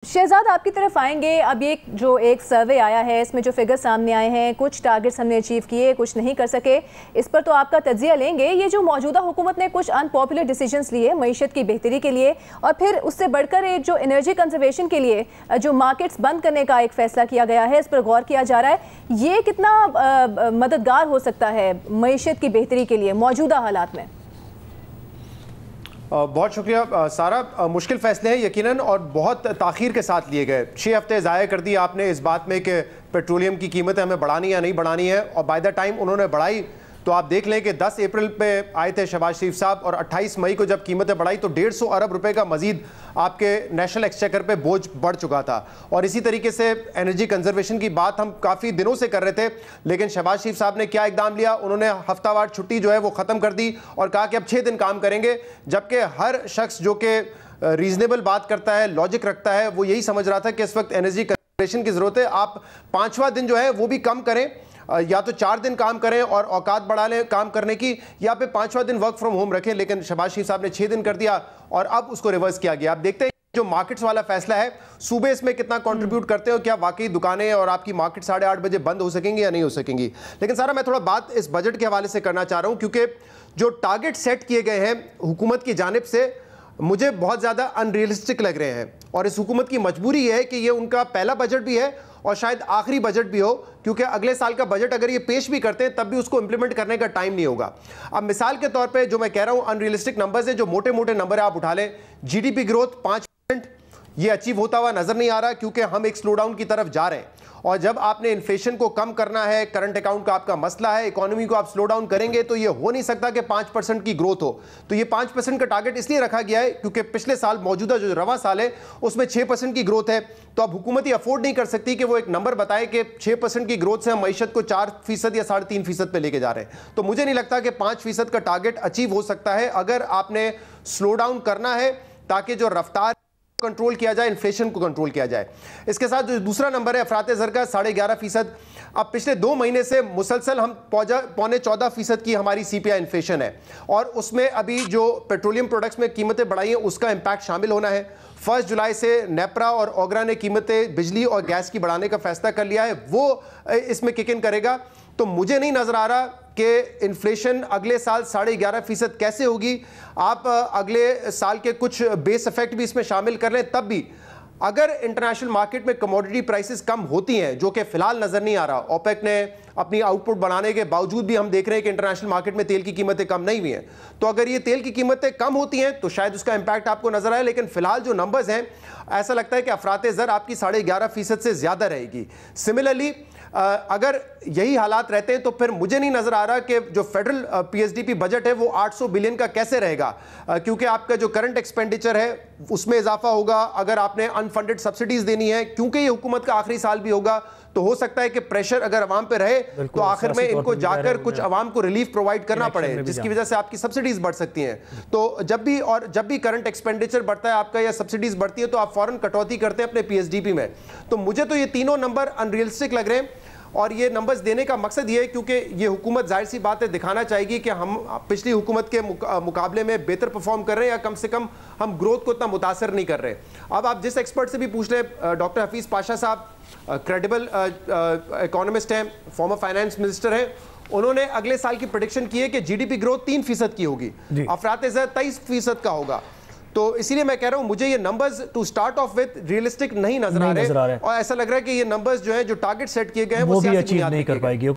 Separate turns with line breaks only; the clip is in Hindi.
शहजाद आपकी तरफ आएंगे। अब ये जो एक सर्वे आया है इसमें जो फिगर सामने आए हैं, कुछ टारगेट्स हमने अचीव किए, कुछ नहीं कर सके, इस पर तो आपका तज्जिया लेंगे। ये जो मौजूदा हुकूमत ने कुछ अनपॉपुलर डिसीजंस लिए मईशत की बेहतरी के लिए, और फिर उससे बढ़कर एक जो एनर्जी कंजर्वेशन के लिए जो मार्केट्स बंद करने का एक फैसला किया गया है, इस पर गौर किया जा रहा है। ये कितना मददगार हो सकता है मईशत की बेहतरी के लिए मौजूदा हालात में?
बहुत शुक्रिया सारा। मुश्किल फैसले हैं यकीनन, और बहुत ताख़ीर के साथ लिए गए। 6 हफ्ते ज़ाया कर दिए आपने इस बात में कि पेट्रोलियम की कीमतें हमें बढ़ानी या नहीं बढ़ानी है, और बाय द टाइम उन्होंने बढ़ाई तो आप देख लें कि 10 अप्रैल पे आए थे शहबाज शरीफ साहब, और 28 मई को जब कीमतें बढ़ाई तो 150 अरब रुपए का मजीद आपके नेशनल एक्सचेकर पे बोझ बढ़ चुका था। और इसी तरीके से एनर्जी कंजर्वेशन की बात हम काफ़ी दिनों से कर रहे थे, लेकिन शहबाज शरीफ साहब ने क्या इकदाम लिया, उन्होंने हफ्तावार छुट्टी जो है वो ख़त्म कर दी और कहा कि अब 6 दिन काम करेंगे। जबकि हर शख्स जो कि रीजनेबल बात करता है, लॉजिक रखता है, वो यही समझ रहा था कि इस वक्त एनर्जी कंजर्वेशन की ज़रूरत है। आप 5वां दिन जो है वो भी कम करें, या तो 4 दिन काम करें और औकात बढ़ा लें काम करने की, या फिर 5वां दिन वर्क फ्रॉम होम रखें। लेकिन शहबाज शरीफ साहब ने 6 दिन कर दिया और अब उसको रिवर्स किया गया। आप देखते हैं जो मार्केट्स वाला फैसला है, सूबे इसमें कितना कंट्रीब्यूट करते हो, क्या वाकई दुकानें और आपकी मार्केट 8:30 बजे बंद हो सकेंगी या नहीं हो सकेंगी। लेकिन सारा मैं थोड़ा बात इस बजट के हवाले से करना चाह रहा हूं, क्योंकि जो टारगेट सेट किए गए हैं हुकूमत की जानिब से मुझे बहुत ज़्यादा अनरियलिस्टिक लग रहे हैं। और इस हुकूमत की मजबूरी है कि ये उनका पहला बजट भी है और शायद आखिरी बजट भी हो, क्योंकि अगले साल का बजट अगर ये पेश भी करते हैं तब भी उसको इंप्लीमेंट करने का टाइम नहीं होगा। अब मिसाल के तौर पे जो मैं कह रहा हूं अनरियलिस्टिक नंबर्स है, जो मोटे मोटे नंबर है आप उठा लें। जीडीपी ग्रोथ 5% ये अचीव होता हुआ नजर नहीं आ रहा, क्योंकि हम एक स्लो डाउन की तरफ जा रहे हैं। और जब आपने इन्फ्लेशन को कम करना है, करंट अकाउंट का आपका मसला है, इकोनॉमी को आप स्लो डाउन करेंगे तो ये हो नहीं सकता कि 5% की ग्रोथ हो। तो ये 5% का टारगेट इसलिए रखा गया है क्योंकि पिछले साल मौजूदा जो रवा साल है उसमें 6% की ग्रोथ है। तो अब हुकूमत ही अफोर्ड नहीं कर सकती कि वो एक नंबर बताए कि 6% की ग्रोथ से हम मईशत को 4% या 3.5% पे लेके जा रहे हैं। तो मुझे नहीं लगता कि 5% का टारगेट अचीव हो सकता है अगर आपने स्लो डाउन करना है, ताकि जो रफ्तार कंट्रोल किया जाए, इन्फ्लेशन को कंट्रोल किया जाए। इसके साथ जो दूसरा नंबर है अफरात ज़र का 11.5%। अब पिछले 2 महीने से मुसलसल हम 14.25% की हमारी CPI इन्फ्लेशन है, और उसमें अभी जो पेट्रोलियम प्रोडक्ट्स में कीमतें बढ़ाई हैं उसका इम्पैक्ट शामिल होना है। 1 जुलाई से नेपरा और ओगरा ने कीमतें बिजली और गैस की बढ़ाने का फैसला कर लिया है, वो इसमें किक इन करेगा। तो मुझे नहीं नजर आ रहा कि इन्फ्लेशन अगले साल 11.5% कैसे होगी। आप अगले साल के कुछ बेस इफेक्ट भी इसमें शामिल कर लें, तब भी अगर इंटरनेशनल मार्केट में कमोडिटी प्राइसेस कम होती हैं, जो कि फिलहाल नजर नहीं आ रहा। ओपेक ने अपनी आउटपुट बढ़ाने के बावजूद भी हम देख रहे हैं कि इंटरनेशनल मार्केट में तेल की कीमतें कम नहीं हुई हैं। तो अगर ये तेल की कीमतें कम होती हैं तो शायद उसका इंपैक्ट आपको नजर आए, लेकिन फिलहाल जो नंबर्स हैं ऐसा लगता है कि अफरात ज़र आपकी 11.5% से ज्यादा रहेगी। सिमिलरली अगर यही हालात रहते हैं तो फिर मुझे नहीं नजर आ रहा कि जो फेडरल PSDP बजट है वो 800 बिलियन का कैसे रहेगा, क्योंकि आपका जो करंट एक्सपेंडिचर है उसमें इजाफा होगा। अगर आपने अनफंडेड सब्सिडीज देनी है, क्योंकि ये हुकूमत का आखिरी साल भी होगा, तो हो सकता है कि प्रेशर अगर अवाम पे रहे तो आखिर में इनको जाकर कुछ अवाम को रिलीफ प्रोवाइड करना पड़े, जिसकी वजह से आपकी सब्सिडीज बढ़ सकती हैं। तो जब भी करंट एक्सपेंडिचर बढ़ता है आपका या सब्सिडीज बढ़ती है तो आप फौरन कटौती करते हैं अपने PSDP में। तो मुझे तो ये तीनों नंबर अनरियलिस्टिक लग रहे हैं, और ये नंबर्स देने का मकसद ये है क्योंकि ये हुकूमत जाहिर सी बात है दिखाना चाहेगी कि हम पिछली हुकूमत के मुकाबले में बेहतर परफॉर्म कर रहे हैं, या कम से कम हम ग्रोथ को इतना मुतासर नहीं कर रहे। अब आप जिस एक्सपर्ट से भी पूछ लें, डॉक्टर हफीज़ पाशा साहब क्रेडिबल इकोनॉमिस्ट हैं, फॉर्मर फाइनेंस मिनिस्टर हैं, उन्होंने अगले साल की प्रेडिक्शन की है कि GDP ग्रोथ 3% की होगी, अफरात ज़र 23% का होगा। तो इसीलिए मैं कह रहा हूं मुझे ये numbers to start off with realistic नहीं नजर आ रहे, और ऐसा लग रहा है कि ये नंबर्स जो है जो टारगेट सेट किए गए हैं वो भी अचीव नहीं कर पाएगी।